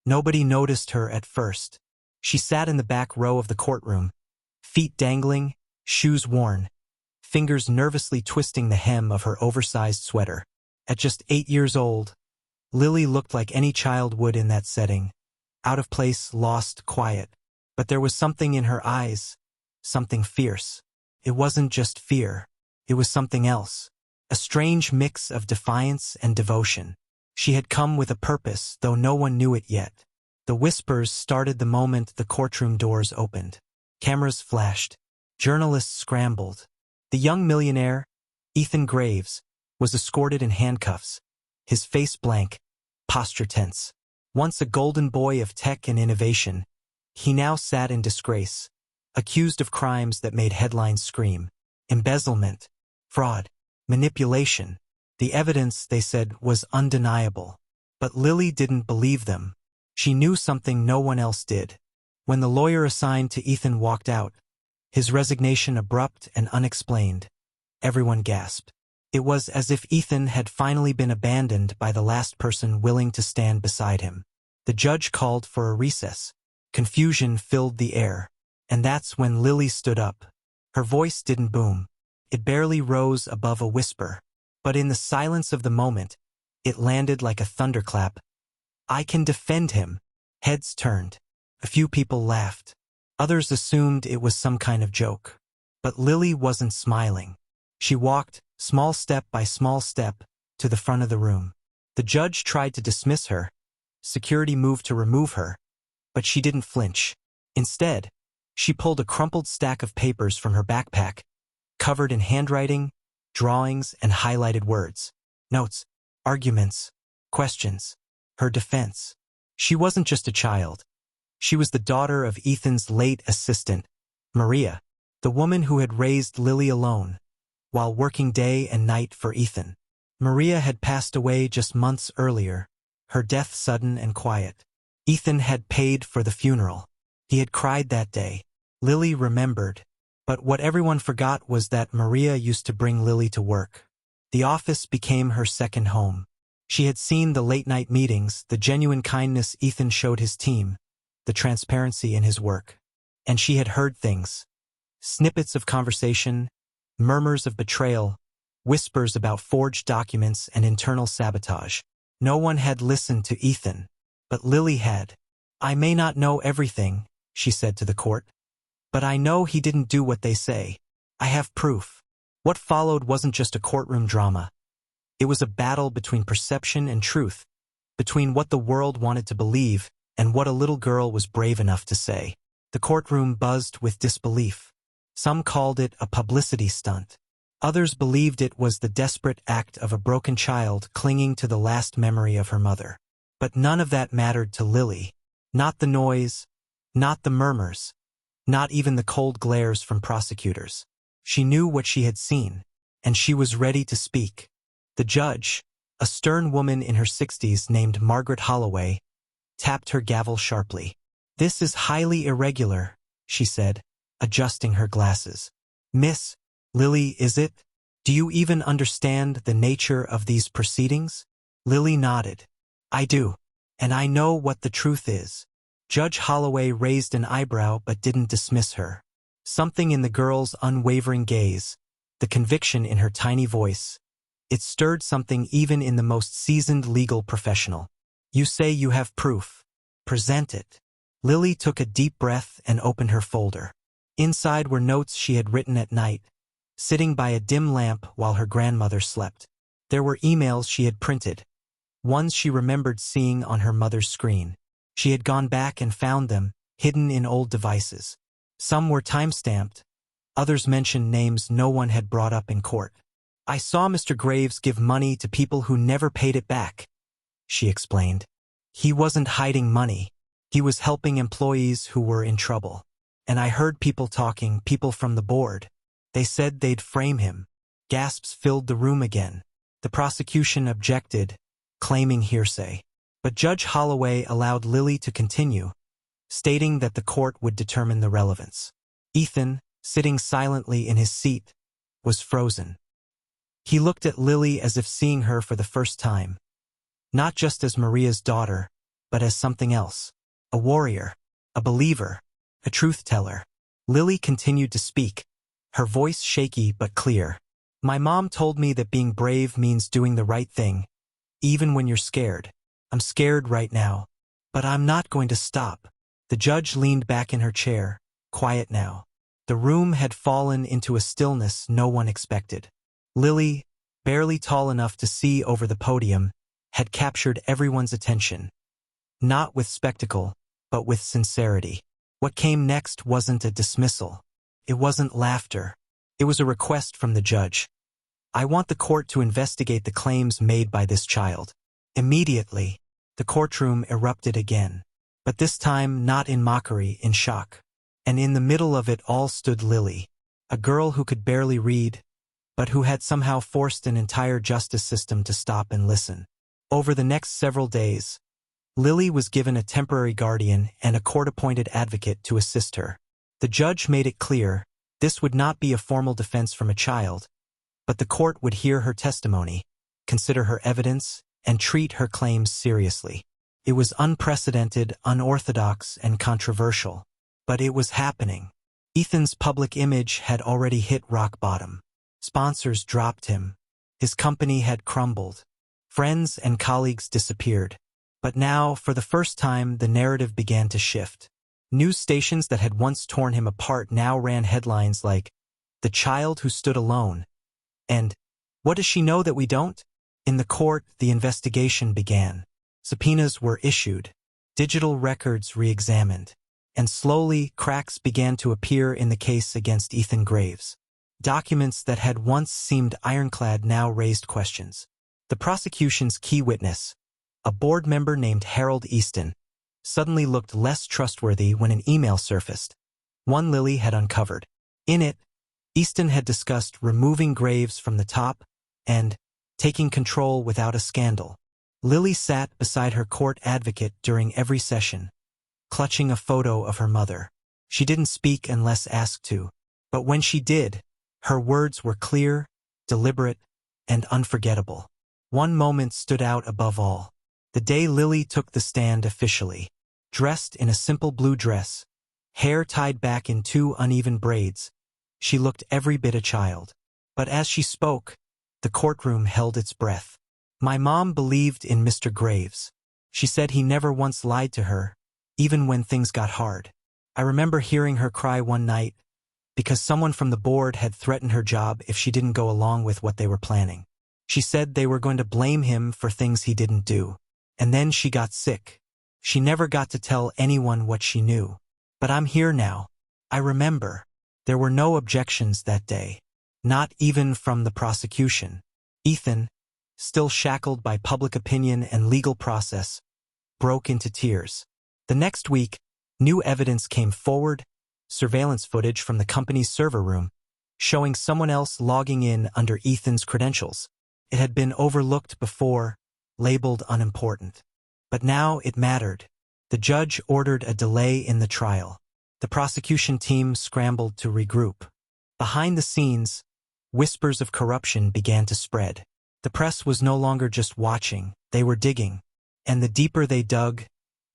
Nobody noticed her at first. She sat in the back row of the courtroom, feet dangling, shoes worn, fingers nervously twisting the hem of her oversized sweater. At just 8 years old, Lily looked like any child would in that setting, out of place, lost, quiet. But there was something in her eyes, something fierce. It wasn't just fear. It was something else. A strange mix of defiance and devotion. She had come with a purpose, though no one knew it yet. The whispers started the moment the courtroom doors opened. Cameras flashed. Journalists scrambled. The young millionaire, Ethan Graves, was escorted in handcuffs, his face blank, posture tense. Once a golden boy of tech and innovation, he now sat in disgrace, accused of crimes that made headlines scream. Embezzlement, fraud, manipulation. The evidence, they said, was undeniable. But Lily didn't believe them. She knew something no one else did. When the lawyer assigned to Ethan walked out, his resignation abrupt and unexplained, everyone gasped. It was as if Ethan had finally been abandoned by the last person willing to stand beside him. The judge called for a recess. Confusion filled the air. And that's when Lily stood up. Her voice didn't boom. It barely rose above a whisper. But in the silence of the moment, it landed like a thunderclap. I can defend him. Heads turned. A few people laughed. Others assumed it was some kind of joke. But Lily wasn't smiling. She walked, small step by small step, to the front of the room. The judge tried to dismiss her. Security moved to remove her. But she didn't flinch. Instead, she pulled a crumpled stack of papers from her backpack, covered in handwriting, drawings, and highlighted words. Notes, arguments, questions. Her defense. She wasn't just a child. She was the daughter of Ethan's late assistant, Maria, the woman who had raised Lily alone, while working day and night for Ethan. Maria had passed away just months earlier, her death sudden and quiet. Ethan had paid for the funeral. He had cried that day. Lily remembered. But what everyone forgot was that Maria used to bring Lily to work. The office became her second home. She had seen the late-night meetings, the genuine kindness Ethan showed his team, the transparency in his work. And she had heard things. Snippets of conversation, murmurs of betrayal, whispers about forged documents and internal sabotage. No one had listened to Ethan, but Lily had. I may not know everything, she said to the court, but I know he didn't do what they say. I have proof. What followed wasn't just a courtroom drama. It was a battle between perception and truth, between what the world wanted to believe and what a little girl was brave enough to say. The courtroom buzzed with disbelief. Some called it a publicity stunt. Others believed it was the desperate act of a broken child clinging to the last memory of her mother. But none of that mattered to Lily. Not the noise, not the murmurs, not even the cold glares from prosecutors. She knew what she had seen, and she was ready to speak. The judge, a stern woman in her 60s named Margaret Holloway, tapped her gavel sharply. "This is highly irregular," she said, adjusting her glasses. "Miss Lily, is it? Do you even understand the nature of these proceedings?" Lily nodded. "I do, and I know what the truth is." Judge Holloway raised an eyebrow but didn't dismiss her. Something in the girl's unwavering gaze, the conviction in her tiny voice, it stirred something even in the most seasoned legal professional. "You say you have proof. Present it." Lily took a deep breath and opened her folder. Inside were notes she had written at night, sitting by a dim lamp while her grandmother slept. There were emails she had printed, ones she remembered seeing on her mother's screen. She had gone back and found them, hidden in old devices. Some were time-stamped, others mentioned names no one had brought up in court. "I saw Mr. Graves give money to people who never paid it back," she explained. "He wasn't hiding money. He was helping employees who were in trouble. And I heard people talking, people from the board. They said they'd frame him." Gasps filled the room again. The prosecution objected, claiming hearsay. But Judge Holloway allowed Lily to continue, stating that the court would determine the relevance. Ethan, sitting silently in his seat, was frozen. He looked at Lily as if seeing her for the first time. Not just as Maria's daughter, but as something else. A warrior, a believer, a truth-teller. Lily continued to speak, her voice shaky but clear. My mom told me that being brave means doing the right thing, even when you're scared. I'm scared right now, but I'm not going to stop. The judge leaned back in her chair, quiet now. The room had fallen into a stillness no one expected. Lily, barely tall enough to see over the podium, had captured everyone's attention. Not with spectacle, but with sincerity. What came next wasn't a dismissal. It wasn't laughter. It was a request from the judge. I want the court to investigate the claims made by this child. Immediately, the courtroom erupted again. But this time not in mockery, in shock. And in the middle of it all stood Lily, a girl who could barely read, but who had somehow forced an entire justice system to stop and listen. Over the next several days, Lily was given a temporary guardian and a court-appointed advocate to assist her. The judge made it clear this would not be a formal defense from a child, but the court would hear her testimony, consider her evidence, and treat her claims seriously. It was unprecedented, unorthodox, and controversial, but it was happening. Ethan's public image had already hit rock bottom. Sponsors dropped him. His company had crumbled. Friends and colleagues disappeared. But now, for the first time, the narrative began to shift. News stations that had once torn him apart now ran headlines like, "The child who stood alone," and "What does she know that we don't?" In the court, the investigation began. Subpoenas were issued, digital records re-examined, and slowly cracks began to appear in the case against Ethan Graves. Documents that had once seemed ironclad now raised questions. The prosecution's key witness, a board member named Harold Easton, suddenly looked less trustworthy when an email surfaced, one Lily had uncovered. In it, Easton had discussed removing Graves from the top and taking control without a scandal. Lily sat beside her court advocate during every session, clutching a photo of her mother. She didn't speak unless asked to, but when she did, her words were clear, deliberate, and unforgettable. One moment stood out above all. The day Lily took the stand officially. Dressed in a simple blue dress, hair tied back in 2 uneven braids, she looked every bit a child. But as she spoke, the courtroom held its breath. My mom believed in Mr. Graves. She said he never once lied to her, even when things got hard. I remember hearing her cry one night because someone from the board had threatened her job if she didn't go along with what they were planning. She said they were going to blame him for things he didn't do. And then she got sick. She never got to tell anyone what she knew. But I'm here now. I remember. There were no objections that day. Not even from the prosecution. Ethan, still shackled by public opinion and legal process, broke into tears. The next week, new evidence came forward, surveillance footage from the company's server room, showing someone else logging in under Ethan's credentials. It had been overlooked before, labeled unimportant. But now it mattered. The judge ordered a delay in the trial. The prosecution team scrambled to regroup. Behind the scenes, whispers of corruption began to spread. The press was no longer just watching, they were digging. And the deeper they dug,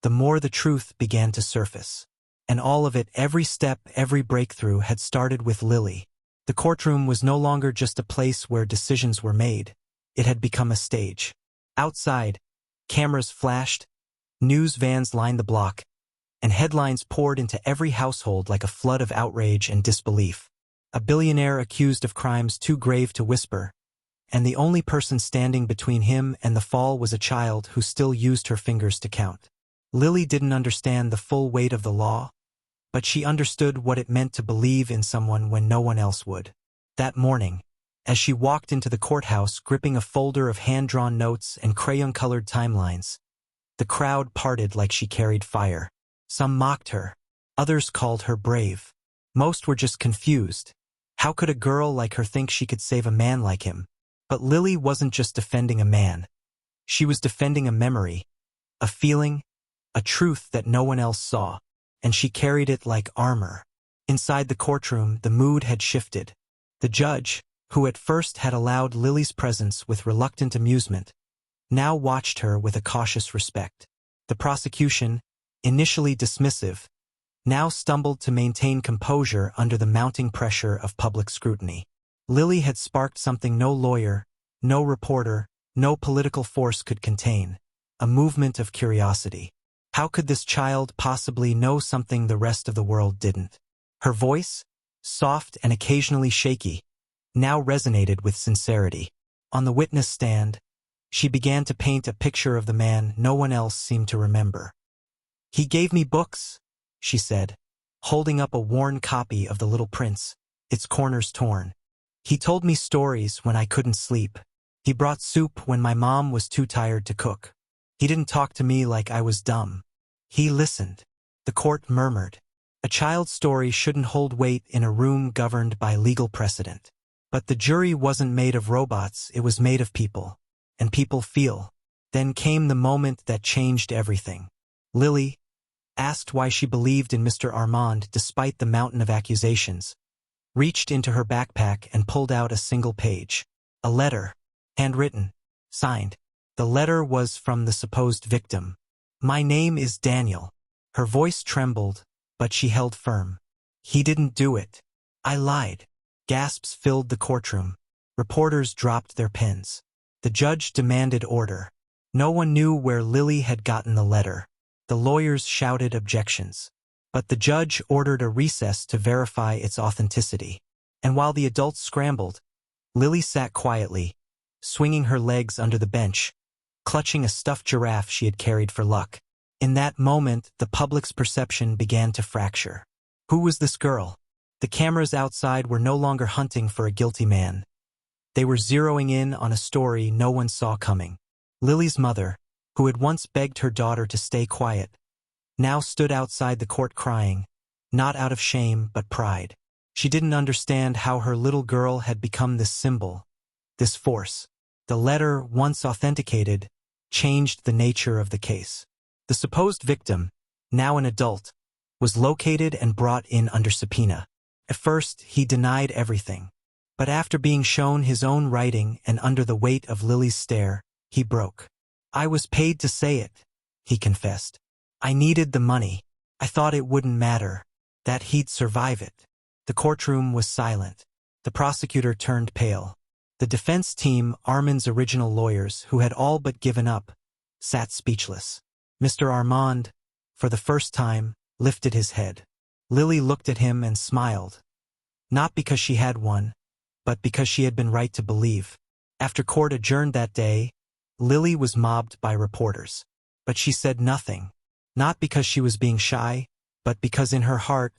the more the truth began to surface. And all of it, every step, every breakthrough had started with Lily. The courtroom was no longer just a place where decisions were made. It had become a stage. Outside, cameras flashed, news vans lined the block, and headlines poured into every household like a flood of outrage and disbelief. A billionaire accused of crimes too grave to whisper, and the only person standing between him and the fall was a child who still used her fingers to count. Lily didn't understand the full weight of the law, but she understood what it meant to believe in someone when no one else would. That morning, as she walked into the courthouse gripping a folder of hand-drawn notes and crayon-colored timelines, the crowd parted like she carried fire. Some mocked her. Others called her brave. Most were just confused. How could a girl like her think she could save a man like him? But Lily wasn't just defending a man. She was defending a memory, a feeling, a truth that no one else saw, and she carried it like armor. Inside the courtroom, the mood had shifted. The judge, who at first had allowed Lily's presence with reluctant amusement, now watched her with a cautious respect. The prosecution, initially dismissive, now stumbled to maintain composure under the mounting pressure of public scrutiny. Lily had sparked something no lawyer, no reporter, no political force could contain, a movement of curiosity. How could this child possibly know something the rest of the world didn't? Her voice, soft and occasionally shaky, now resonated with sincerity. On the witness stand, she began to paint a picture of the man no one else seemed to remember. "He gave me books," she said, holding up a worn copy of The Little Prince, its corners torn. "He told me stories when I couldn't sleep. He brought soup when my mom was too tired to cook. He didn't talk to me like I was dumb. He listened." The court murmured. A child's story shouldn't hold weight in a room governed by legal precedent. But the jury wasn't made of robots, it was made of people. And people feel. Then came the moment that changed everything. Lily, asked why she believed in Mr. Armand despite the mountain of accusations, reached into her backpack and pulled out a single page. A letter, handwritten, signed. The letter was from the supposed victim. "My name is Daniel." Her voice trembled, but she held firm. "He didn't do it. I lied." Gasps filled the courtroom. Reporters dropped their pens. The judge demanded order. No one knew where Lily had gotten the letter. The lawyers shouted objections. But the judge ordered a recess to verify its authenticity. And while the adults scrambled, Lily sat quietly, swinging her legs under the bench, clutching a stuffed giraffe she had carried for luck. In that moment, the public's perception began to fracture. Who was this girl? The cameras outside were no longer hunting for a guilty man. They were zeroing in on a story no one saw coming. Lily's mother, who had once begged her daughter to stay quiet, now stood outside the court crying, not out of shame but pride. She didn't understand how her little girl had become this symbol, this force. The letter, once authenticated, changed the nature of the case. The supposed victim, now an adult, was located and brought in under subpoena. At first, he denied everything. But after being shown his own writing and under the weight of Lily's stare, he broke. "I was paid to say it," he confessed. "I needed the money. I thought it wouldn't matter, that he'd survive it." The courtroom was silent. The prosecutor turned pale. The defense team, Armand's original lawyers, who had all but given up, sat speechless. Mr. Armand, for the first time, lifted his head. Lily looked at him and smiled. Not because she had one, but because she had been right to believe. After court adjourned that day, Lily was mobbed by reporters. But she said nothing. Not because she was being shy, but because in her heart,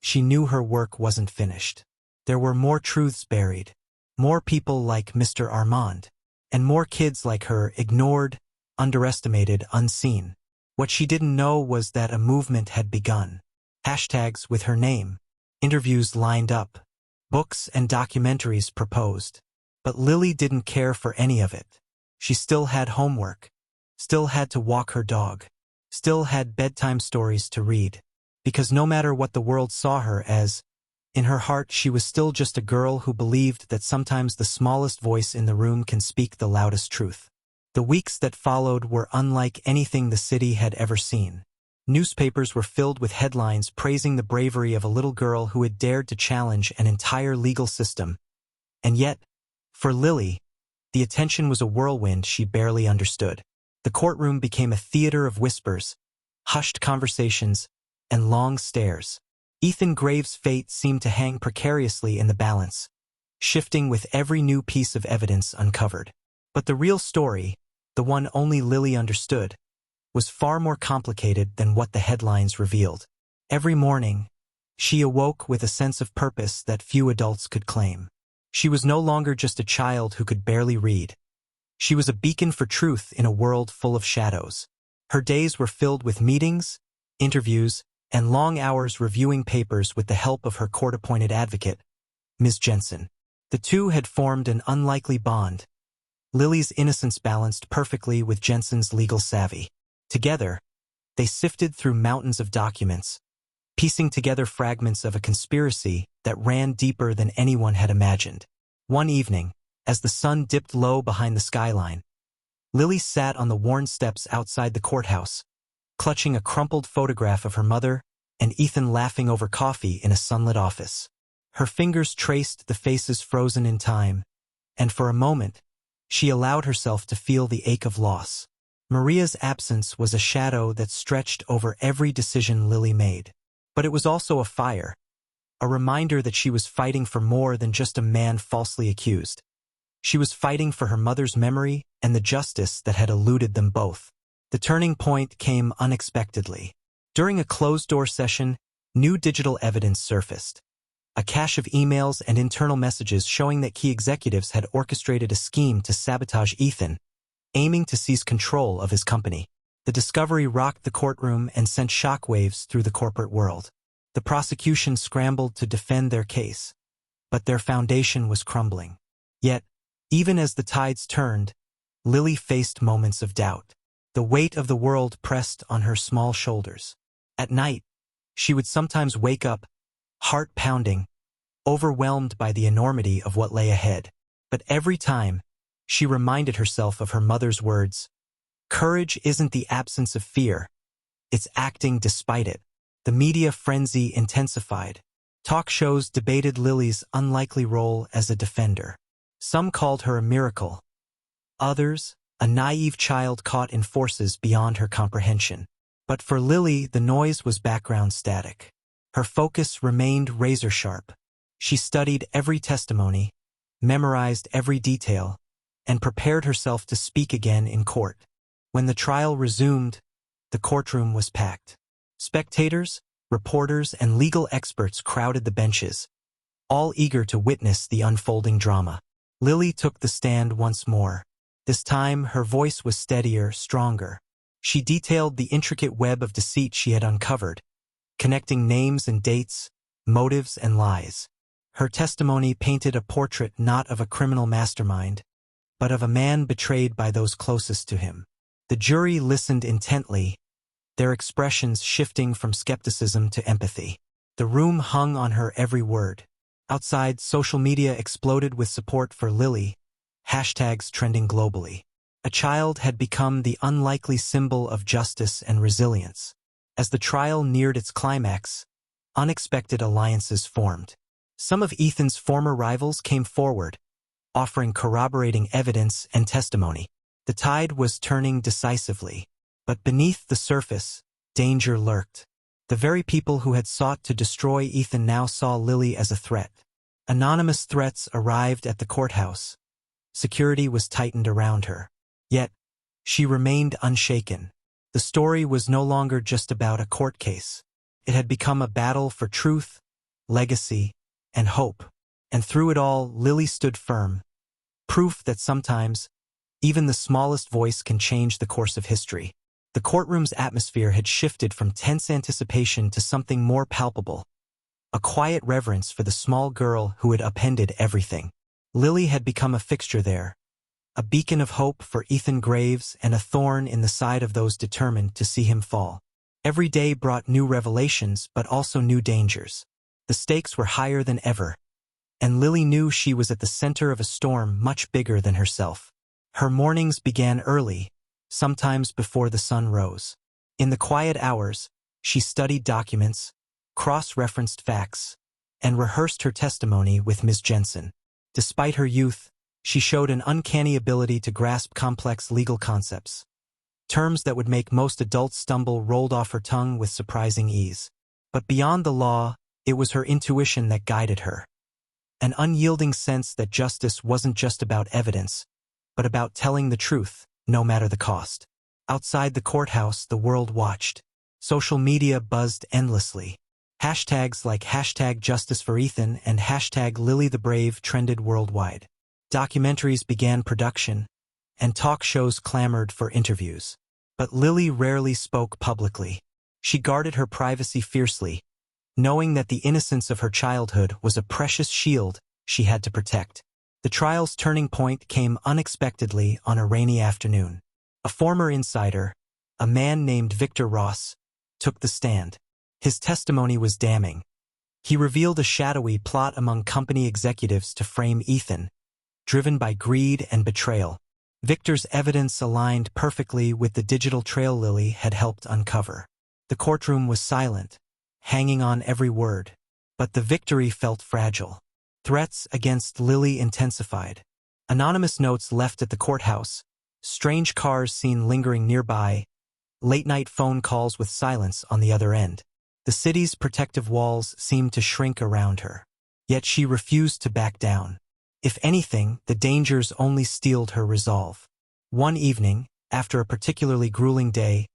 she knew her work wasn't finished. There were more truths buried. More people like Mr. Armand. And more kids like her, ignored, underestimated, unseen. What she didn't know was that a movement had begun. Hashtags with her name. Interviews lined up. Books and documentaries proposed. But Lily didn't care for any of it. She still had homework. Still had to walk her dog. Still had bedtime stories to read. Because no matter what the world saw her as, in her heart she was still just a girl who believed that sometimes the smallest voice in the room can speak the loudest truth. The weeks that followed were unlike anything the city had ever seen. Newspapers were filled with headlines praising the bravery of a little girl who had dared to challenge an entire legal system. And yet, for Lily, the attention was a whirlwind she barely understood. The courtroom became a theater of whispers, hushed conversations, and long stares. Ethan Graves' fate seemed to hang precariously in the balance, shifting with every new piece of evidence uncovered. But the real story, the one only Lily understood, was far more complicated than what the headlines revealed. Every morning, she awoke with a sense of purpose that few adults could claim. She was no longer just a child who could barely read. She was a beacon for truth in a world full of shadows. Her days were filled with meetings, interviews, and long hours reviewing papers with the help of her court-appointed advocate, Ms. Jensen. The two had formed an unlikely bond. Lily's innocence balanced perfectly with Jensen's legal savvy. Together, they sifted through mountains of documents, piecing together fragments of a conspiracy that ran deeper than anyone had imagined. One evening, as the sun dipped low behind the skyline, Lily sat on the worn steps outside the courthouse, clutching a crumpled photograph of her mother and Ethan laughing over coffee in a sunlit office. Her fingers traced the faces frozen in time, and for a moment, she allowed herself to feel the ache of loss. Maria's absence was a shadow that stretched over every decision Lily made. But it was also a fire, a reminder that she was fighting for more than just a man falsely accused. She was fighting for her mother's memory and the justice that had eluded them both. The turning point came unexpectedly. During a closed-door session, new digital evidence surfaced. A cache of emails and internal messages showing that key executives had orchestrated a scheme to sabotage Ethan, aiming to seize control of his company. The discovery rocked the courtroom and sent shockwaves through the corporate world. The prosecution scrambled to defend their case, but their foundation was crumbling. Yet, even as the tides turned, Lily faced moments of doubt. The weight of the world pressed on her small shoulders. At night, she would sometimes wake up, heart pounding, overwhelmed by the enormity of what lay ahead. But every time, she reminded herself of her mother's words, "Courage isn't the absence of fear, it's acting despite it." The media frenzy intensified. Talk shows debated Lily's unlikely role as a defender. Some called her a miracle. Others, a naive child caught in forces beyond her comprehension. But for Lily, the noise was background static. Her focus remained razor-sharp. She studied every testimony, memorized every detail, and prepared herself to speak again in court. When the trial resumed, the courtroom was packed. Spectators, reporters, and legal experts crowded the benches, all eager to witness the unfolding drama. Lily took the stand once more. This time, her voice was steadier, stronger. She detailed the intricate web of deceit she had uncovered, connecting names and dates, motives and lies. Her testimony painted a portrait not of a criminal mastermind, but of a man betrayed by those closest to him. The jury listened intently, their expressions shifting from skepticism to empathy. The room hung on her every word. Outside, social media exploded with support for Lily, hashtags trending globally. A child had become the unlikely symbol of justice and resilience. As the trial neared its climax, unexpected alliances formed. Some of Ethan's former rivals came forward, offering corroborating evidence and testimony. The tide was turning decisively. But beneath the surface, danger lurked. The very people who had sought to destroy Ethan now saw Lily as a threat. Anonymous threats arrived at the courthouse. Security was tightened around her. Yet, she remained unshaken. The story was no longer just about a court case. It had become a battle for truth, legacy, and hope. And through it all, Lily stood firm. Proof that sometimes, even the smallest voice can change the course of history. The courtroom's atmosphere had shifted from tense anticipation to something more palpable. A quiet reverence for the small girl who had upended everything. Lily had become a fixture there, a beacon of hope for Ethan Graves and a thorn in the side of those determined to see him fall. Every day brought new revelations, but also new dangers. The stakes were higher than ever, and Lily knew she was at the center of a storm much bigger than herself. Her mornings began early, sometimes before the sun rose. In the quiet hours, she studied documents, cross-referenced facts, and rehearsed her testimony with Ms. Jensen. Despite her youth, she showed an uncanny ability to grasp complex legal concepts. Terms that would make most adults stumble rolled off her tongue with surprising ease. But beyond the law, it was her intuition that guided her. An unyielding sense that justice wasn't just about evidence, but about telling the truth, no matter the cost. Outside the courthouse, the world watched. Social media buzzed endlessly. Hashtags like #JusticeForEthan and #LilyTheBrave trended worldwide. Documentaries began production, and talk shows clamored for interviews. But Lily rarely spoke publicly. She guarded her privacy fiercely, knowing that the innocence of her childhood was a precious shield she had to protect. The trial's turning point came unexpectedly on a rainy afternoon. A former insider, a man named Victor Ross, took the stand. His testimony was damning. He revealed a shadowy plot among company executives to frame Ethan, driven by greed and betrayal. Victor's evidence aligned perfectly with the digital trail Lily had helped uncover. The courtroom was silent, hanging on every word. But the victory felt fragile. Threats against Lily intensified. Anonymous notes left at the courthouse, strange cars seen lingering nearby, late-night phone calls with silence on the other end. The city's protective walls seemed to shrink around her. Yet she refused to back down. If anything, the dangers only steeled her resolve. One evening, after a particularly grueling day,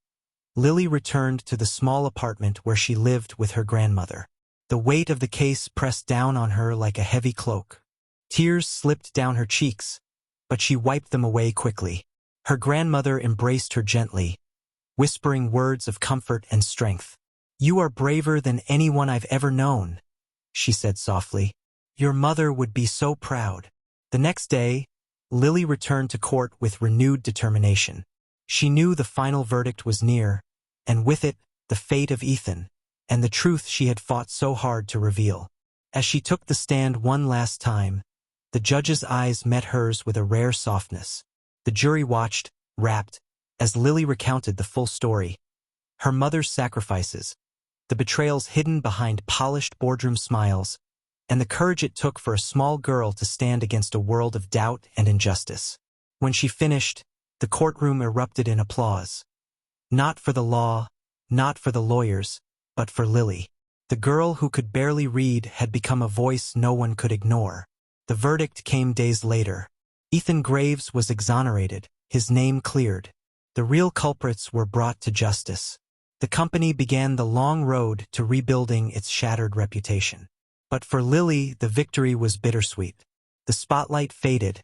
Lily returned to the small apartment where she lived with her grandmother. The weight of the case pressed down on her like a heavy cloak. Tears slipped down her cheeks, but she wiped them away quickly. Her grandmother embraced her gently, whispering words of comfort and strength. "You are braver than anyone I've ever known," she said softly. "Your mother would be so proud." The next day, Lily returned to court with renewed determination. She knew the final verdict was near, and with it, the fate of Ethan, and the truth she had fought so hard to reveal. As she took the stand one last time, the judge's eyes met hers with a rare softness. The jury watched, rapt, as Lily recounted the full story. Her mother's sacrifices, the betrayals hidden behind polished boardroom smiles, and the courage it took for a small girl to stand against a world of doubt and injustice. When she finished, the courtroom erupted in applause. Not for the law, not for the lawyers, but for Lily. The girl who could barely read had become a voice no one could ignore. The verdict came days later. Ethan Graves was exonerated, his name cleared. The real culprits were brought to justice. The company began the long road to rebuilding its shattered reputation. But for Lily, the victory was bittersweet. The spotlight faded,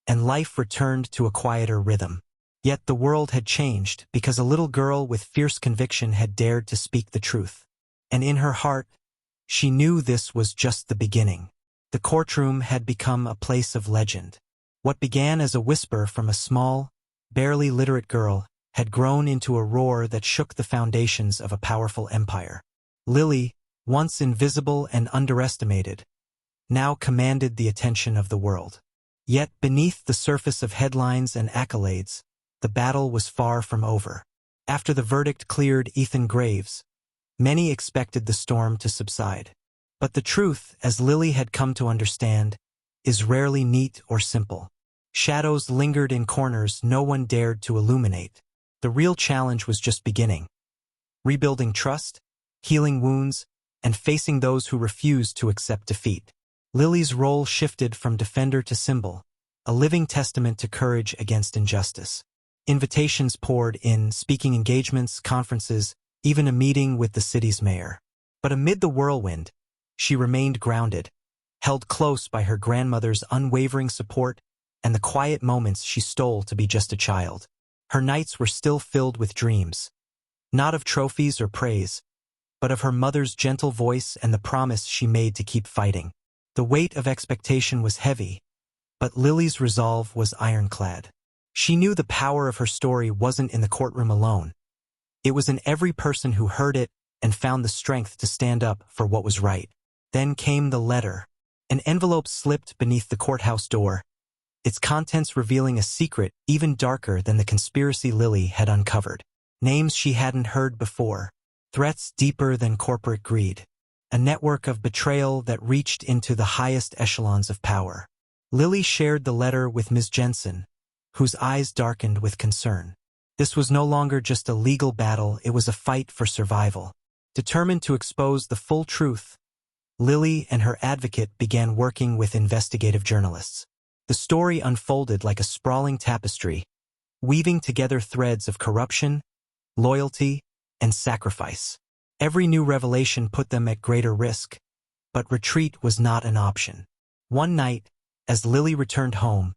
and life returned to a quieter rhythm. Yet the world had changed because a little girl with fierce conviction had dared to speak the truth. And in her heart, she knew this was just the beginning. The courtroom had become a place of legend. What began as a whisper from a small, barely literate girl had grown into a roar that shook the foundations of a powerful empire. Lily, once invisible and underestimated, now commanded the attention of the world. Yet beneath the surface of headlines and accolades, the battle was far from over. After the verdict cleared Ethan Graves, many expected the storm to subside. But the truth, as Lily had come to understand, is rarely neat or simple. Shadows lingered in corners no one dared to illuminate. The real challenge was just beginning. Rebuilding trust, healing wounds, and facing those who refused to accept defeat. Lily's role shifted from defender to symbol, a living testament to courage against injustice. Invitations poured in, speaking engagements, conferences, even a meeting with the city's mayor. But amid the whirlwind, she remained grounded, held close by her grandmother's unwavering support and the quiet moments she stole to be just a child. Her nights were still filled with dreams, not of trophies or praise, but of her mother's gentle voice and the promise she made to keep fighting. The weight of expectation was heavy, but Lily's resolve was ironclad. She knew the power of her story wasn't in the courtroom alone. It was in every person who heard it and found the strength to stand up for what was right. Then came the letter. An envelope slipped beneath the courthouse door, its contents revealing a secret even darker than the conspiracy Lily had uncovered. Names she hadn't heard before, threats deeper than corporate greed, a network of betrayal that reached into the highest echelons of power. Lily shared the letter with Ms. Jensen, whose eyes darkened with concern. This was no longer just a legal battle, it was a fight for survival. Determined to expose the full truth, Lily and her advocate began working with investigative journalists. The story unfolded like a sprawling tapestry, weaving together threads of corruption, loyalty, and sacrifice. Every new revelation put them at greater risk, but retreat was not an option. One night, as Lily returned home,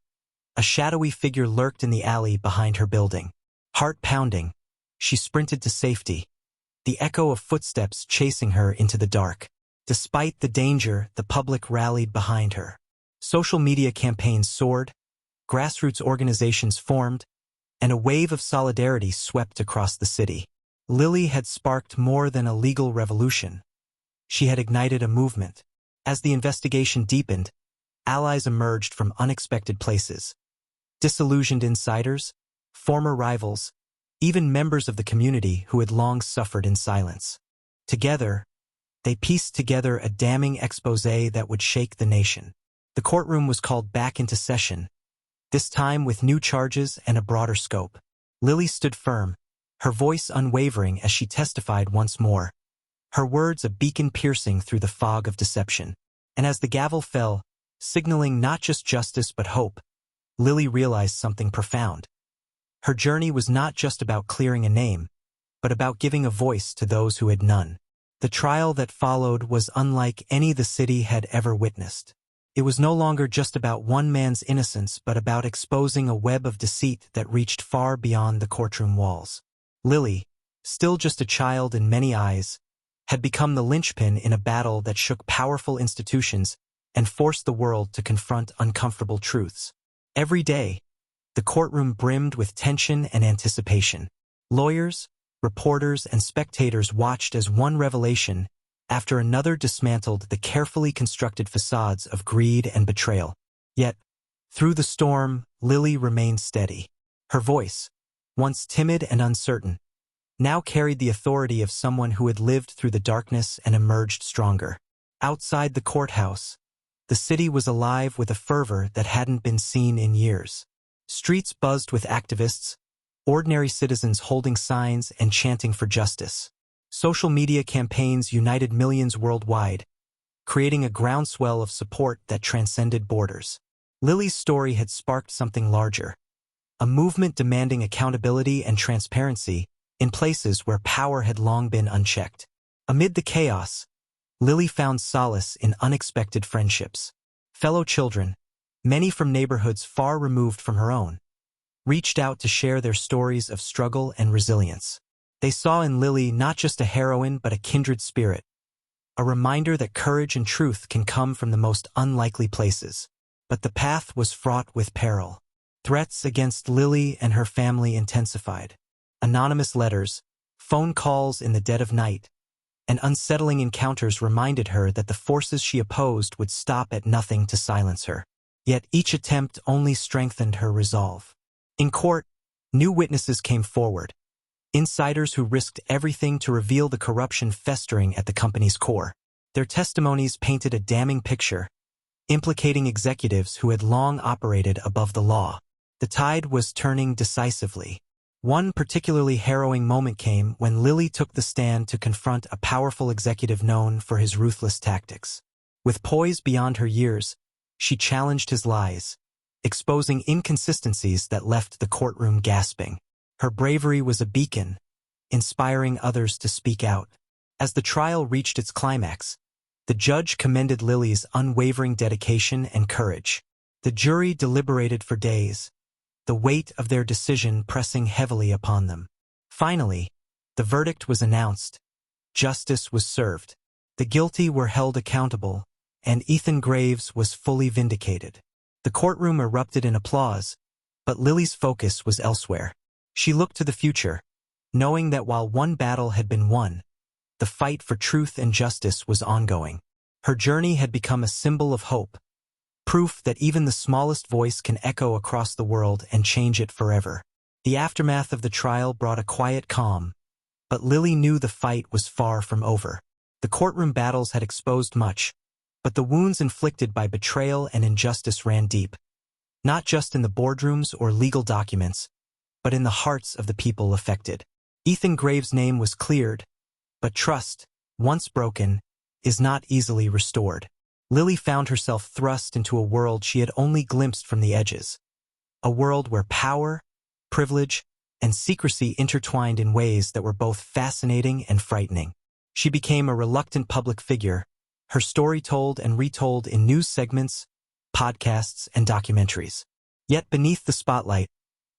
a shadowy figure lurked in the alley behind her building. Heart pounding, she sprinted to safety, the echo of footsteps chasing her into the dark. Despite the danger, the public rallied behind her. Social media campaigns soared, grassroots organizations formed, and a wave of solidarity swept across the city. Lily had sparked more than a legal revolution. She had ignited a movement. As the investigation deepened, allies emerged from unexpected places. disillusioned insiders, former rivals, even members of the community who had long suffered in silence. Together, they pieced together a damning exposé that would shake the nation. The courtroom was called back into session, this time with new charges and a broader scope. Lily stood firm, her voice unwavering as she testified once more, her words a beacon piercing through the fog of deception. And as the gavel fell, signaling not just justice but hope, Lily realized something profound. Her journey was not just about clearing a name, but about giving a voice to those who had none. The trial that followed was unlike any the city had ever witnessed. It was no longer just about one man's innocence but about exposing a web of deceit that reached far beyond the courtroom walls. Lily, still just a child in many eyes, had become the linchpin in a battle that shook powerful institutions and forced the world to confront uncomfortable truths. Every day, the courtroom brimmed with tension and anticipation. Lawyers, reporters, and spectators watched as one revelation after another dismantled the carefully constructed facades of greed and betrayal. Yet, through the storm, Lily remained steady. Her voice, once timid and uncertain, now carried the authority of someone who had lived through the darkness and emerged stronger. Outside the courthouse, the city was alive with a fervor that hadn't been seen in years. Streets buzzed with activists, ordinary citizens holding signs and chanting for justice. Social media campaigns united millions worldwide, creating a groundswell of support that transcended borders. Lily's story had sparked something larger, a movement demanding accountability and transparency in places where power had long been unchecked. Amid the chaos, Lily found solace in unexpected friendships. Fellow children, many from neighborhoods far removed from her own, reached out to share their stories of struggle and resilience. They saw in Lily not just a heroine but a kindred spirit, a reminder that courage and truth can come from the most unlikely places. But the path was fraught with peril. Threats against Lily and her family intensified. Anonymous letters, phone calls in the dead of night, and unsettling encounters reminded her that the forces she opposed would stop at nothing to silence her. Yet each attempt only strengthened her resolve. In court, new witnesses came forward, insiders who risked everything to reveal the corruption festering at the company's core. Their testimonies painted a damning picture, implicating executives who had long operated above the law. The tide was turning decisively. One particularly harrowing moment came when Lily took the stand to confront a powerful executive known for his ruthless tactics. With poise beyond her years, she challenged his lies, exposing inconsistencies that left the courtroom gasping. Her bravery was a beacon, inspiring others to speak out. As the trial reached its climax, the judge commended Lily's unwavering dedication and courage. The jury deliberated for days, the weight of their decision pressing heavily upon them. Finally, the verdict was announced. Justice was served. The guilty were held accountable, and Ethan Graves was fully vindicated. The courtroom erupted in applause, but Lily's focus was elsewhere. She looked to the future, knowing that while one battle had been won, the fight for truth and justice was ongoing. Her journey had become a symbol of hope, proof that even the smallest voice can echo across the world and change it forever. The aftermath of the trial brought a quiet calm, but Lily knew the fight was far from over. The courtroom battles had exposed much, but the wounds inflicted by betrayal and injustice ran deep, not just in the boardrooms or legal documents, but in the hearts of the people affected. Ethan Graves' name was cleared, but trust, once broken, is not easily restored. Lily found herself thrust into a world she had only glimpsed from the edges, a world where power, privilege, and secrecy intertwined in ways that were both fascinating and frightening. She became a reluctant public figure, her story told and retold in news segments, podcasts, and documentaries. Yet beneath the spotlight,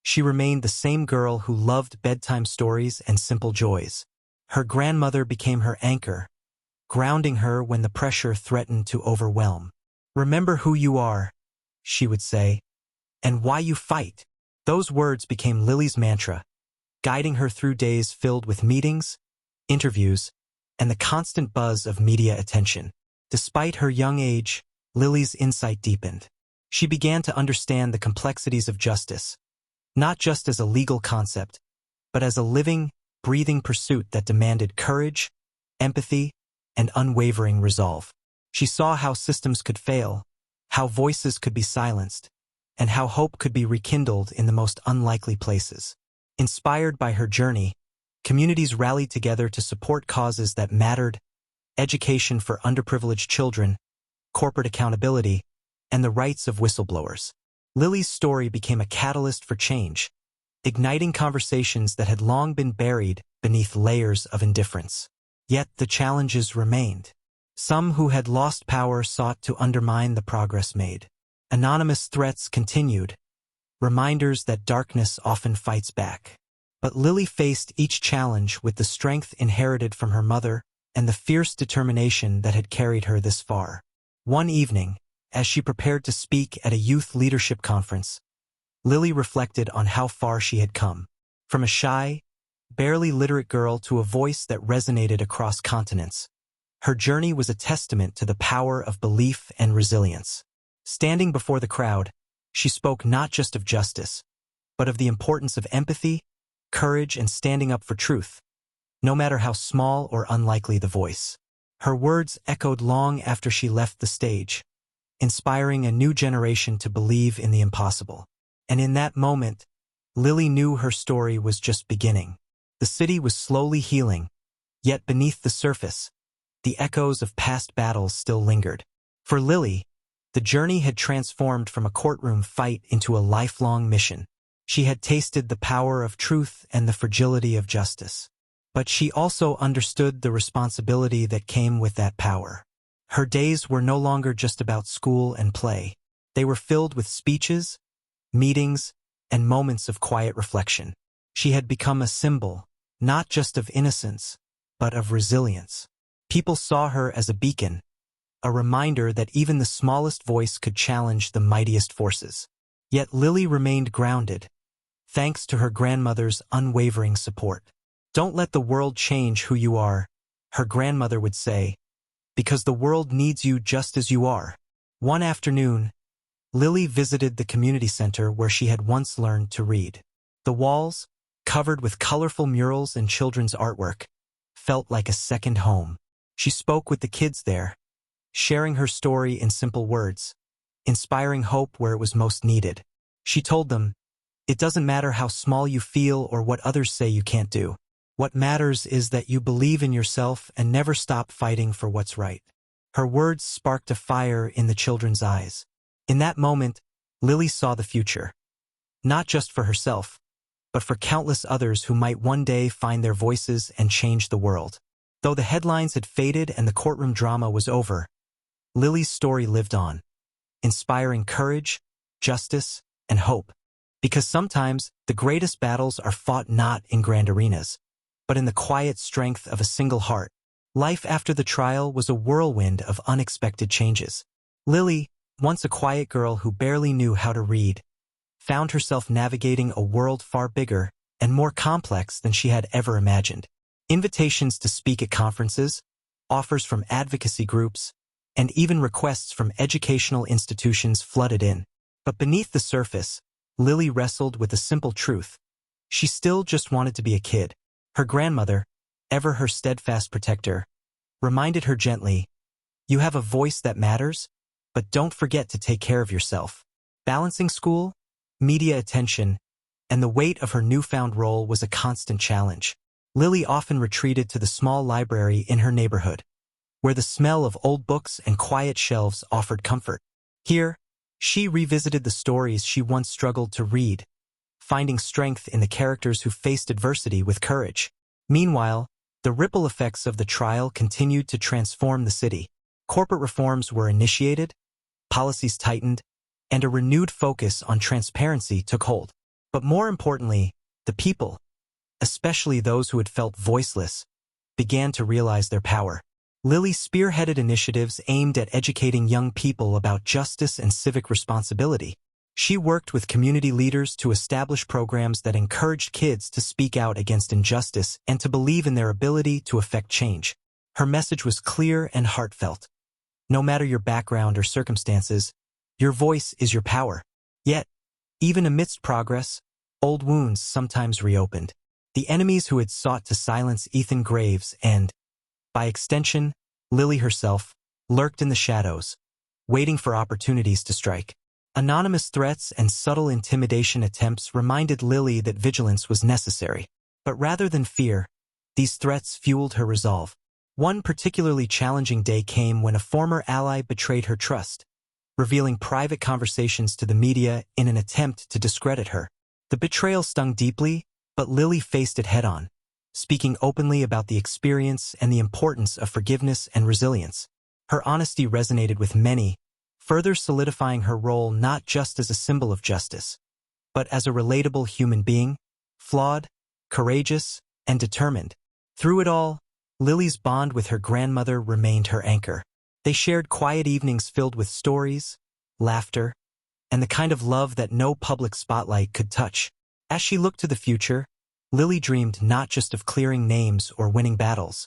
she remained the same girl who loved bedtime stories and simple joys. Her grandmother became her anchor, grounding her when the pressure threatened to overwhelm. "Remember who you are," she would say, "and why you fight." Those words became Lily's mantra, guiding her through days filled with meetings, interviews, and the constant buzz of media attention. Despite her young age, Lily's insight deepened. She began to understand the complexities of justice, not just as a legal concept, but as a living, breathing pursuit that demanded courage, empathy, and unwavering resolve. She saw how systems could fail, how voices could be silenced, and how hope could be rekindled in the most unlikely places. Inspired by her journey, communities rallied together to support causes that mattered: education for underprivileged children, corporate accountability, and the rights of whistleblowers. Lily's story became a catalyst for change, igniting conversations that had long been buried beneath layers of indifference. Yet the challenges remained. Some who had lost power sought to undermine the progress made. Anonymous threats continued, reminders that darkness often fights back. But Lily faced each challenge with the strength inherited from her mother and the fierce determination that had carried her this far. One evening, as she prepared to speak at a youth leadership conference, Lily reflected on how far she had come. From a shy, barely literate girl to a voice that resonated across continents. Her journey was a testament to the power of belief and resilience. Standing before the crowd, she spoke not just of justice, but of the importance of empathy, courage, and standing up for truth, no matter how small or unlikely the voice. Her words echoed long after she left the stage, inspiring a new generation to believe in the impossible. And in that moment, Lily knew her story was just beginning. The city was slowly healing, yet beneath the surface, the echoes of past battles still lingered. For Lily, the journey had transformed from a courtroom fight into a lifelong mission. She had tasted the power of truth and the fragility of justice. But she also understood the responsibility that came with that power. Her days were no longer just about school and play. They were filled with speeches, meetings, and moments of quiet reflection. She had become a symbol, not just of innocence, but of resilience. People saw her as a beacon, a reminder that even the smallest voice could challenge the mightiest forces. Yet Lily remained grounded, thanks to her grandmother's unwavering support. "Don't let the world change who you are," her grandmother would say, "because the world needs you just as you are." One afternoon, Lily visited the community center where she had once learned to read. The walls, covered with colorful murals and children's artwork, felt like a second home. She spoke with the kids there, sharing her story in simple words, inspiring hope where it was most needed. She told them, "It doesn't matter how small you feel or what others say you can't do. What matters is that you believe in yourself and never stop fighting for what's right." Her words sparked a fire in the children's eyes. In that moment, Lily saw the future, not just for herself, but for countless others who might one day find their voices and change the world. Though the headlines had faded and the courtroom drama was over, Lily's story lived on, inspiring courage, justice, and hope. Because sometimes the greatest battles are fought not in grand arenas, but in the quiet strength of a single heart. Life after the trial was a whirlwind of unexpected changes. Lily, once a quiet girl who barely knew how to read, found herself navigating a world far bigger and more complex than she had ever imagined. Invitations to speak at conferences, offers from advocacy groups, and even requests from educational institutions flooded in. But beneath the surface, Lily wrestled with a simple truth. She still just wanted to be a kid. Her grandmother, ever her steadfast protector, reminded her gently, "You have a voice that matters, but don't forget to take care of yourself." Balancing school, media attention, and the weight of her newfound role was a constant challenge. Lily often retreated to the small library in her neighborhood, where the smell of old books and quiet shelves offered comfort. Here, she revisited the stories she once struggled to read, finding strength in the characters who faced adversity with courage. Meanwhile, the ripple effects of the trial continued to transform the city. Corporate reforms were initiated, policies tightened, and a renewed focus on transparency took hold. But more importantly, the people, especially those who had felt voiceless, began to realize their power. Lily spearheaded initiatives aimed at educating young people about justice and civic responsibility. She worked with community leaders to establish programs that encouraged kids to speak out against injustice and to believe in their ability to affect change. Her message was clear and heartfelt. No matter your background or circumstances, Your voice is your power. Yet, even amidst progress, old wounds sometimes reopened. The enemies who had sought to silence Ethan Graves and, by extension, Lily herself, lurked in the shadows, waiting for opportunities to strike. Anonymous threats and subtle intimidation attempts reminded Lily that vigilance was necessary. But rather than fear, these threats fueled her resolve. One particularly challenging day came when a former ally betrayed her trust, revealing private conversations to the media in an attempt to discredit her. The betrayal stung deeply, but Lily faced it head-on, speaking openly about the experience and the importance of forgiveness and resilience. Her honesty resonated with many, further solidifying her role not just as a symbol of justice, but as a relatable human being, flawed, courageous, and determined. Through it all, Lily's bond with her grandmother remained her anchor. They shared quiet evenings filled with stories, laughter, and the kind of love that no public spotlight could touch. As she looked to the future, Lily dreamed not just of clearing names or winning battles,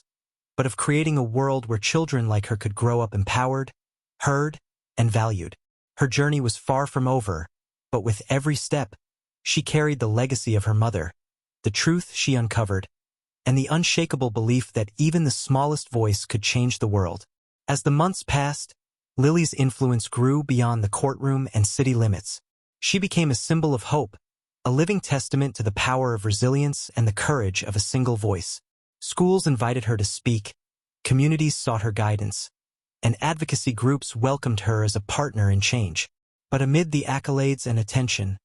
but of creating a world where children like her could grow up empowered, heard, and valued. Her journey was far from over, but with every step, she carried the legacy of her mother, the truth she uncovered, and the unshakable belief that even the smallest voice could change the world. As the months passed, Lily's influence grew beyond the courtroom and city limits. She became a symbol of hope, a living testament to the power of resilience and the courage of a single voice. Schools invited her to speak, communities sought her guidance, and advocacy groups welcomed her as a partner in change. But amid the accolades and attention,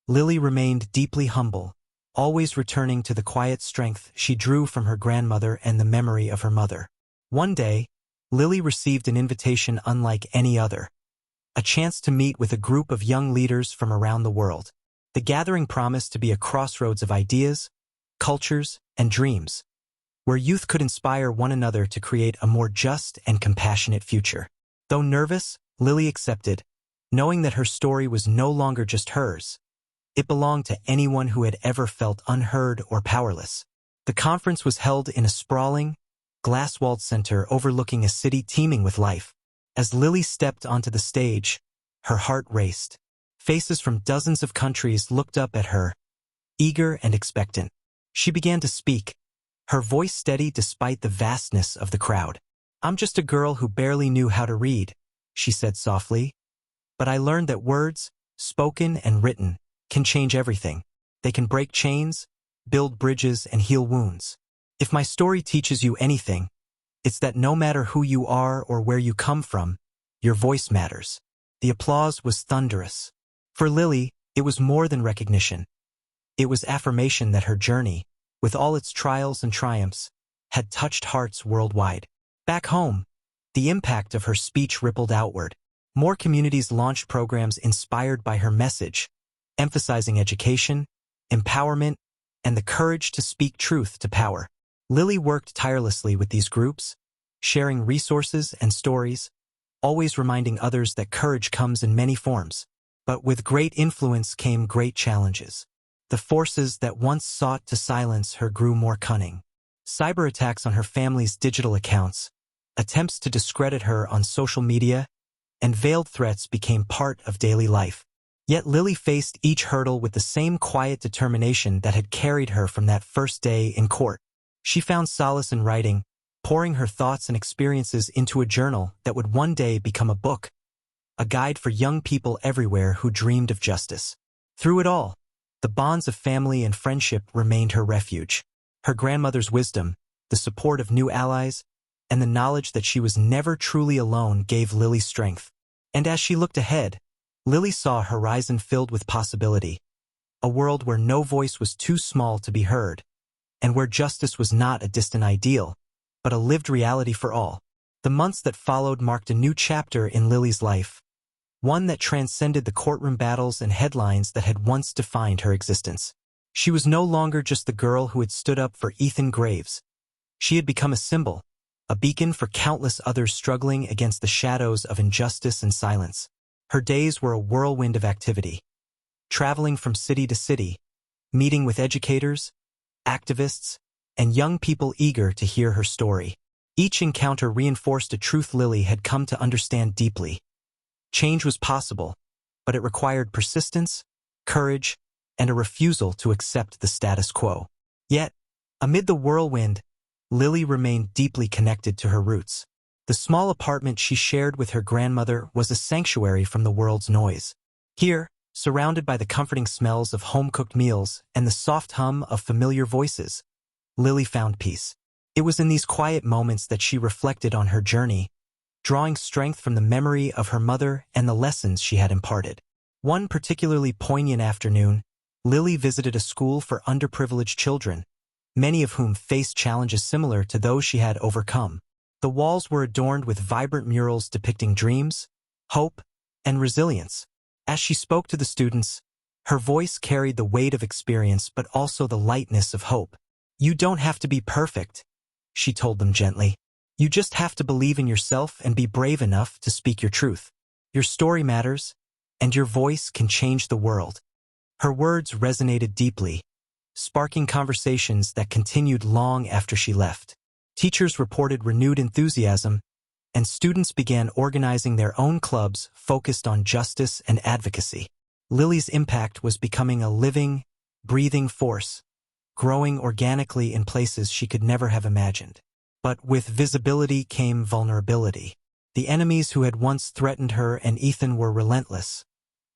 Lily remained deeply humble, always returning to the quiet strength she drew from her grandmother and the memory of her mother. One day, Lily received an invitation unlike any other, a chance to meet with a group of young leaders from around the world. The gathering promised to be a crossroads of ideas, cultures, and dreams, where youth could inspire one another to create a more just and compassionate future. Though nervous, Lily accepted, knowing that her story was no longer just hers. It belonged to anyone who had ever felt unheard or powerless. The conference was held in a sprawling, glass-walled center overlooking a city teeming with life. As Lily stepped onto the stage, her heart raced. Faces from dozens of countries looked up at her, eager and expectant. She began to speak, her voice steady despite the vastness of the crowd. "I'm just a girl who barely knew how to read," she said softly. "But I learned that words, spoken and written, can change everything. They can break chains, build bridges, and heal wounds. If my story teaches you anything, it's that no matter who you are or where you come from, your voice matters." The applause was thunderous. For Lily, it was more than recognition. It was affirmation that her journey, with all its trials and triumphs, had touched hearts worldwide. Back home, the impact of her speech rippled outward. More communities launched programs inspired by her message, emphasizing education, empowerment, and the courage to speak truth to power. Lily worked tirelessly with these groups, sharing resources and stories, always reminding others that courage comes in many forms. But with great influence came great challenges. The forces that once sought to silence her grew more cunning. Cyber attacks on her family's digital accounts, attempts to discredit her on social media, and veiled threats became part of daily life. Yet Lily faced each hurdle with the same quiet determination that had carried her from that first day in court. She found solace in writing, pouring her thoughts and experiences into a journal that would one day become a book, a guide for young people everywhere who dreamed of justice. Through it all, the bonds of family and friendship remained her refuge. Her grandmother's wisdom, the support of new allies, and the knowledge that she was never truly alone gave Lily strength. And as she looked ahead, Lily saw a horizon filled with possibility, a world where no voice was too small to be heard, and where justice was not a distant ideal, but a lived reality for all. The months that followed marked a new chapter in Lily's life, one that transcended the courtroom battles and headlines that had once defined her existence. She was no longer just the girl who had stood up for Ethan Graves. She had become a symbol, a beacon for countless others struggling against the shadows of injustice and silence. Her days were a whirlwind of activity, traveling from city to city, meeting with educators, activists, and young people eager to hear her story. Each encounter reinforced a truth Lily had come to understand deeply. Change was possible, but it required persistence, courage, and a refusal to accept the status quo. Yet, amid the whirlwind, Lily remained deeply connected to her roots. The small apartment she shared with her grandmother was a sanctuary from the world's noise. Here, surrounded by the comforting smells of home-cooked meals and the soft hum of familiar voices, Lily found peace. It was in these quiet moments that she reflected on her journey, drawing strength from the memory of her mother and the lessons she had imparted. One particularly poignant afternoon, Lily visited a school for underprivileged children, many of whom faced challenges similar to those she had overcome. The walls were adorned with vibrant murals depicting dreams, hope, and resilience. As she spoke to the students, her voice carried the weight of experience but also the lightness of hope. "You don't have to be perfect," she told them gently. "You just have to believe in yourself and be brave enough to speak your truth. Your story matters, and your voice can change the world." Her words resonated deeply, sparking conversations that continued long after she left. Teachers reported renewed enthusiasm, and students began organizing their own clubs focused on justice and advocacy. Lily's impact was becoming a living, breathing force, growing organically in places she could never have imagined. But with visibility came vulnerability. The enemies who had once threatened her and Ethan were relentless,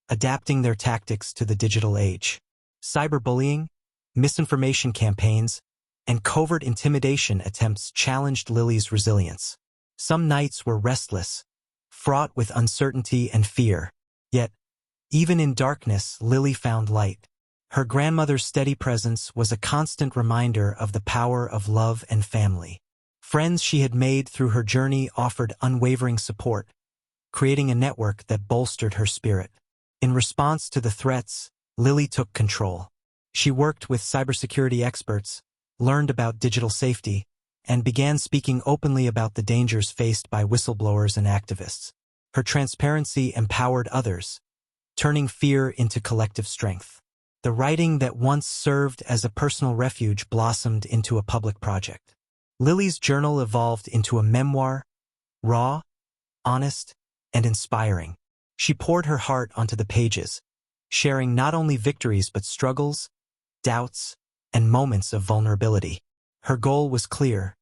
adapting their tactics to the digital age. Cyberbullying, misinformation campaigns, and covert intimidation attempts challenged Lily's resilience. Some nights were restless, fraught with uncertainty and fear. Yet, even in darkness, Lily found light. Her grandmother's steady presence was a constant reminder of the power of love and family. Friends she had made through her journey offered unwavering support, creating a network that bolstered her spirit. In response to the threats, Lily took control. She worked with cybersecurity experts, learned about digital safety, and began speaking openly about the dangers faced by whistleblowers and activists. Her transparency empowered others, turning fear into collective strength. The writing that once served as a personal refuge blossomed into a public project. Lily's journal evolved into a memoir, raw, honest, and inspiring. She poured her heart onto the pages, sharing not only victories but struggles, doubts, and moments of vulnerability. Her goal was clear: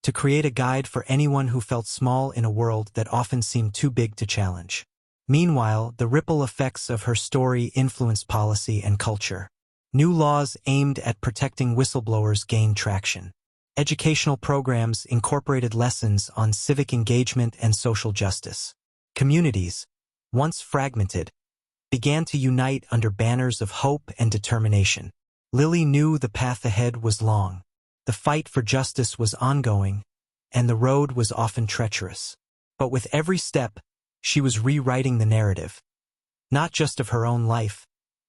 to create a guide for anyone who felt small in a world that often seemed too big to challenge. Meanwhile, the ripple effects of her story influenced policy and culture. New laws aimed at protecting whistleblowers gained traction. Educational programs incorporated lessons on civic engagement and social justice. Communities, once fragmented, began to unite under banners of hope and determination. Lily knew the path ahead was long. The fight for justice was ongoing, and the road was often treacherous. But with every step, she was rewriting the narrative, not just of her own life,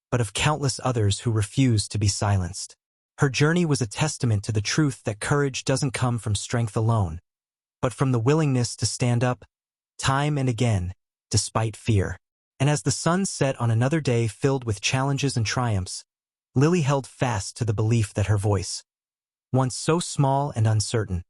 but of countless others who refused to be silenced. Her journey was a testament to the truth that courage doesn't come from strength alone, but from the willingness to stand up, time and again, despite fear. And as the sun set on another day filled with challenges and triumphs, Lily held fast to the belief that her voice, once so small and uncertain,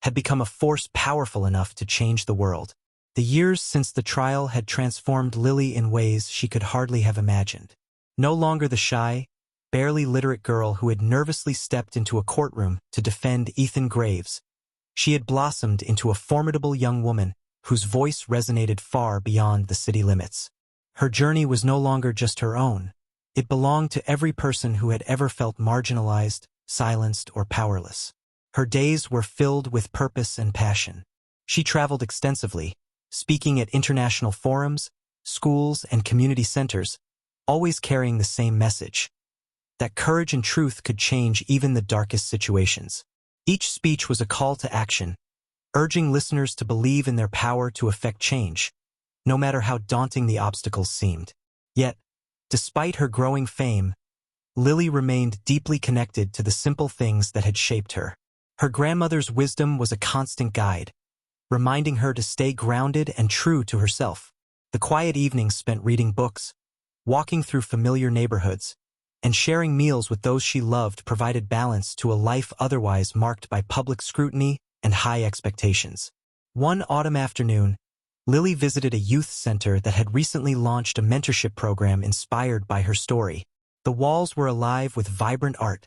had become a force powerful enough to change the world. The years since the trial had transformed Lily in ways she could hardly have imagined. No longer the shy, barely literate girl who had nervously stepped into a courtroom to defend Ethan Graves, she had blossomed into a formidable young woman whose voice resonated far beyond the city limits. Her journey was no longer just her own. It belonged to every person who had ever felt marginalized, silenced, or powerless. Her days were filled with purpose and passion. She traveled extensively, speaking at international forums, schools, and community centers, always carrying the same message: that courage and truth could change even the darkest situations. Each speech was a call to action, urging listeners to believe in their power to affect change, no matter how daunting the obstacles seemed. Yet, despite her growing fame, Lily remained deeply connected to the simple things that had shaped her. Her grandmother's wisdom was a constant guide, reminding her to stay grounded and true to herself. The quiet evenings spent reading books, walking through familiar neighborhoods, and sharing meals with those she loved provided balance to a life otherwise marked by public scrutiny and high expectations. One autumn afternoon, Lily visited a youth center that had recently launched a mentorship program inspired by her story. The walls were alive with vibrant art,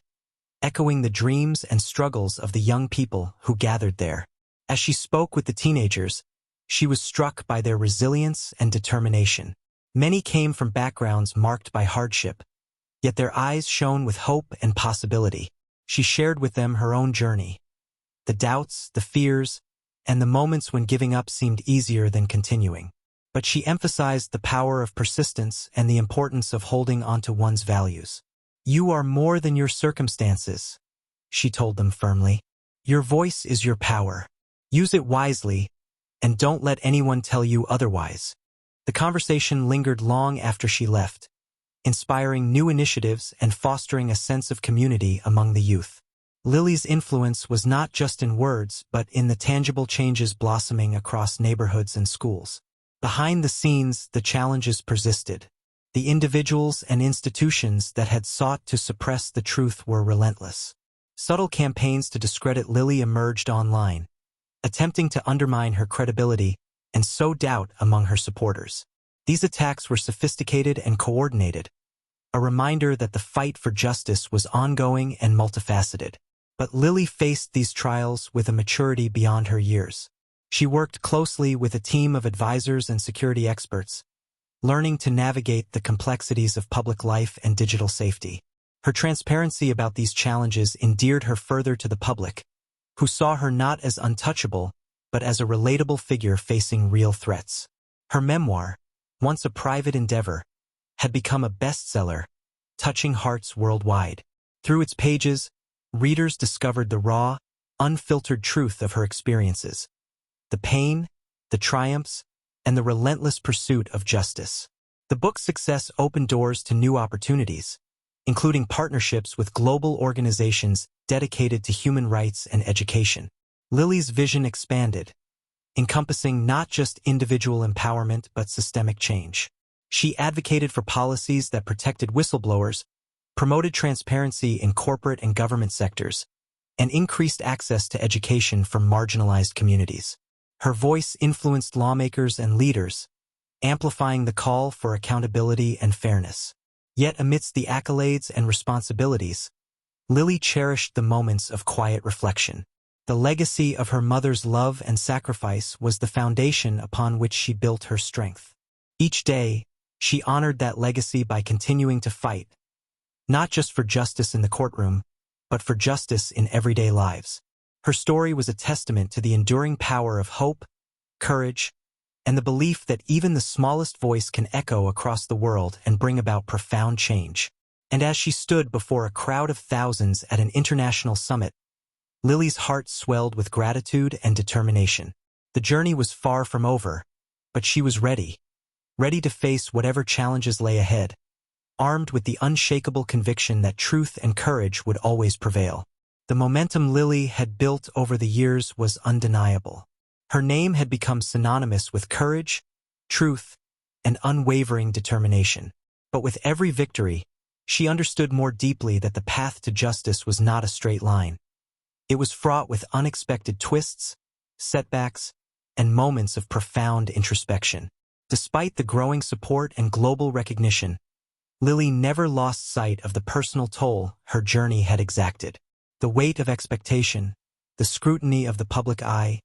echoing the dreams and struggles of the young people who gathered there. As she spoke with the teenagers, she was struck by their resilience and determination. Many came from backgrounds marked by hardship, yet their eyes shone with hope and possibility. She shared with them her own journey, the doubts, the fears, and the moments when giving up seemed easier than continuing. But she emphasized the power of persistence and the importance of holding onto one's values. "You are more than your circumstances," she told them firmly. "Your voice is your power. Use it wisely, and don't let anyone tell you otherwise." The conversation lingered long after she left, inspiring new initiatives and fostering a sense of community among the youth. Lily's influence was not just in words, but in the tangible changes blossoming across neighborhoods and schools. Behind the scenes, the challenges persisted. The individuals and institutions that had sought to suppress the truth were relentless. Subtle campaigns to discredit Lily emerged online, attempting to undermine her credibility and sow doubt among her supporters. These attacks were sophisticated and coordinated, a reminder that the fight for justice was ongoing and multifaceted. But Lily faced these trials with a maturity beyond her years. She worked closely with a team of advisors and security experts, learning to navigate the complexities of public life and digital safety. Her transparency about these challenges endeared her further to the public, who saw her not as untouchable, but as a relatable figure facing real threats. Her memoir, once a private endeavor, had become a bestseller, touching hearts worldwide. Through its pages, readers discovered the raw, unfiltered truth of her experiences, the pain, the triumphs, and the relentless pursuit of justice. The book's success opened doors to new opportunities, including partnerships with global organizations dedicated to human rights and education. Lily's vision expanded, encompassing not just individual empowerment but systemic change. She advocated for policies that protected whistleblowers, promoted transparency in corporate and government sectors, and increased access to education for marginalized communities. Her voice influenced lawmakers and leaders, amplifying the call for accountability and fairness. Yet amidst the accolades and responsibilities, Lily cherished the moments of quiet reflection. The legacy of her mother's love and sacrifice was the foundation upon which she built her strength. Each day, she honored that legacy by continuing to fight, not just for justice in the courtroom, but for justice in everyday lives. Her story was a testament to the enduring power of hope, courage, and the belief that even the smallest voice can echo across the world and bring about profound change. And as she stood before a crowd of thousands at an international summit, Lily's heart swelled with gratitude and determination. The journey was far from over, but she was ready to face whatever challenges lay ahead, armed with the unshakable conviction that truth and courage would always prevail. The momentum Lily had built over the years was undeniable. Her name had become synonymous with courage, truth, and unwavering determination. But with every victory, she understood more deeply that the path to justice was not a straight line. It was fraught with unexpected twists, setbacks, and moments of profound introspection. Despite the growing support and global recognition, Lily never lost sight of the personal toll her journey had exacted. The weight of expectation, the scrutiny of the public eye,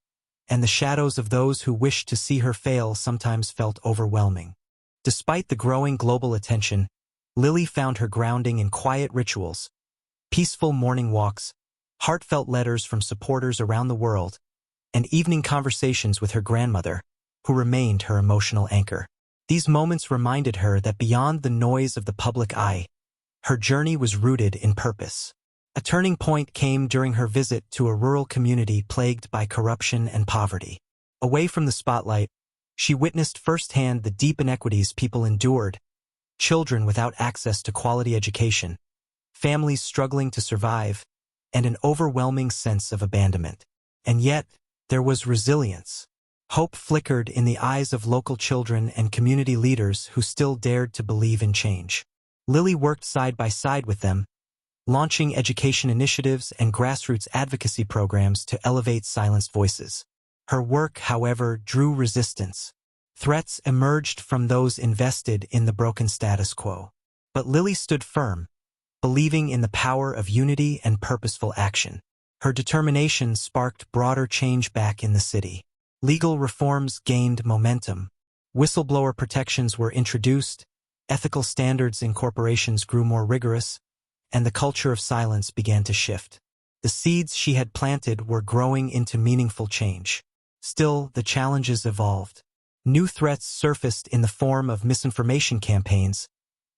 and the shadows of those who wished to see her fail sometimes felt overwhelming. Despite the growing global attention, Lily found her grounding in quiet rituals, peaceful morning walks, heartfelt letters from supporters around the world, and evening conversations with her grandmother, who remained her emotional anchor. These moments reminded her that beyond the noise of the public eye, her journey was rooted in purpose. A turning point came during her visit to a rural community plagued by corruption and poverty. Away from the spotlight, she witnessed firsthand the deep inequities people endured: children without access to quality education, families struggling to survive, and an overwhelming sense of abandonment. And yet, there was resilience. Hope flickered in the eyes of local children and community leaders who still dared to believe in change. Lily worked side by side with them, launching education initiatives and grassroots advocacy programs to elevate silenced voices. Her work, however, drew resistance. Threats emerged from those invested in the broken status quo. But Lily stood firm, believing in the power of unity and purposeful action. Her determination sparked broader change back in the city. Legal reforms gained momentum. Whistleblower protections were introduced, ethical standards in corporations grew more rigorous, and the culture of silence began to shift. The seeds she had planted were growing into meaningful change. Still, the challenges evolved. New threats surfaced in the form of misinformation campaigns,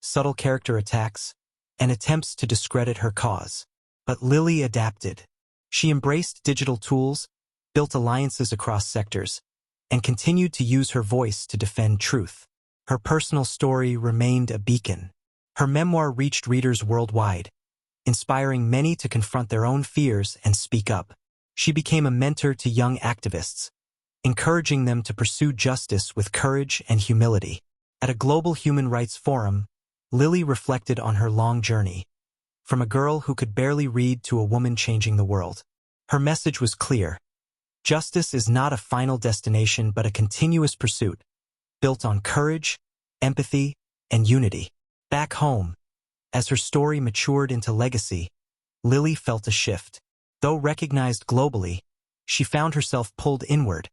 subtle character attacks, and attempts to discredit her cause. But Lily adapted. She embraced digital tools, built alliances across sectors, and continued to use her voice to defend truth. Her personal story remained a beacon. Her memoir reached readers worldwide, inspiring many to confront their own fears and speak up. She became a mentor to young activists, encouraging them to pursue justice with courage and humility. At a global human rights forum, Lily reflected on her long journey, from a girl who could barely read to a woman changing the world. Her message was clear. Justice is not a final destination but a continuous pursuit, built on courage, empathy, and unity. Back home, as her story matured into legacy, Lily felt a shift. Though recognized globally, she found herself pulled inward,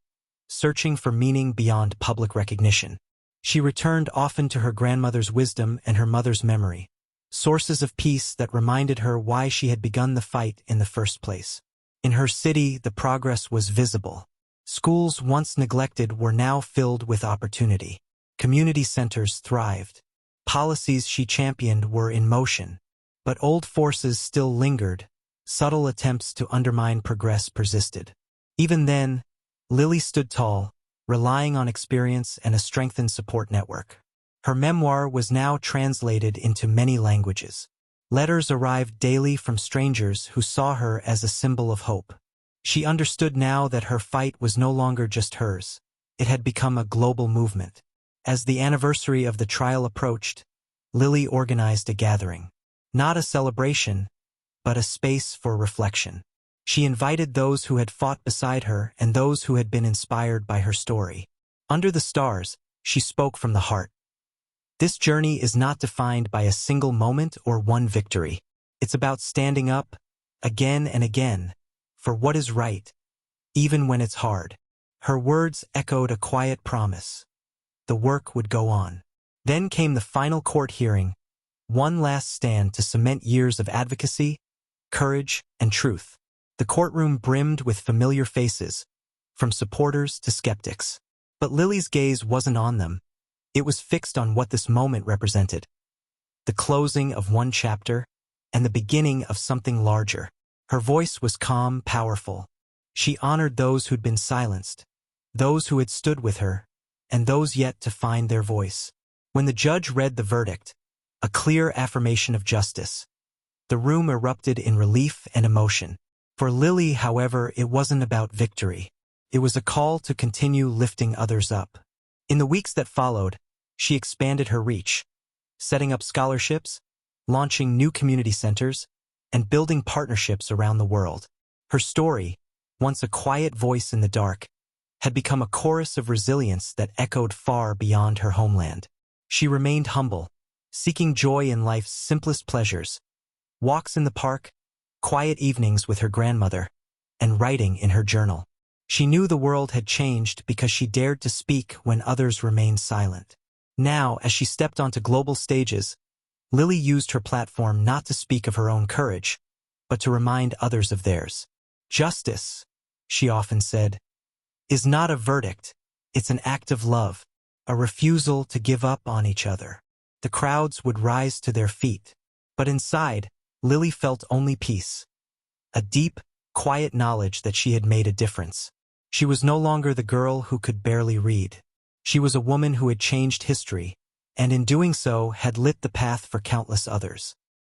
searching for meaning beyond public recognition. She returned often to her grandmother's wisdom and her mother's memory, sources of peace that reminded her why she had begun the fight in the first place. In her city, the progress was visible. Schools once neglected were now filled with opportunity. Community centers thrived. Policies she championed were in motion. But old forces still lingered. Subtle attempts to undermine progress persisted. Even then, Lily stood tall, relying on experience and a strengthened support network. Her memoir was now translated into many languages. Letters arrived daily from strangers who saw her as a symbol of hope. She understood now that her fight was no longer just hers. It had become a global movement. As the anniversary of the trial approached, Lily organized a gathering. Not a celebration, but a space for reflection. She invited those who had fought beside her and those who had been inspired by her story. Under the stars, she spoke from the heart. This journey is not defined by a single moment or one victory. It's about standing up, again and again, for what is right, even when it's hard. Her words echoed a quiet promise. The work would go on. Then came the final court hearing, one last stand to cement years of advocacy, courage, and truth. The courtroom brimmed with familiar faces, from supporters to skeptics. But Lily's gaze wasn't on them. It was fixed on what this moment represented. The closing of one chapter and the beginning of something larger. Her voice was calm, powerful. She honored those who'd been silenced, those who had stood with her, and those yet to find their voice. When the judge read the verdict, a clear affirmation of justice, the room erupted in relief and emotion. For Lily, however, it wasn't about victory. It was a call to continue lifting others up. In the weeks that followed, she expanded her reach, setting up scholarships, launching new community centers, and building partnerships around the world. Her story, once a quiet voice in the dark, had become a chorus of resilience that echoed far beyond her homeland. She remained humble, seeking joy in life's simplest pleasures, walks in the park, quiet evenings with her grandmother, and writing in her journal. She knew the world had changed because she dared to speak when others remained silent. Now, as she stepped onto global stages, Lily used her platform not to speak of her own courage, but to remind others of theirs. Justice, she often said, is not a verdict. It's an act of love, a refusal to give up on each other. The crowds would rise to their feet, but inside, Lily felt only peace, a deep, quiet knowledge that she had made a difference. She was no longer the girl who could barely read. She was a woman who had changed history, and in doing so had lit the path for countless others.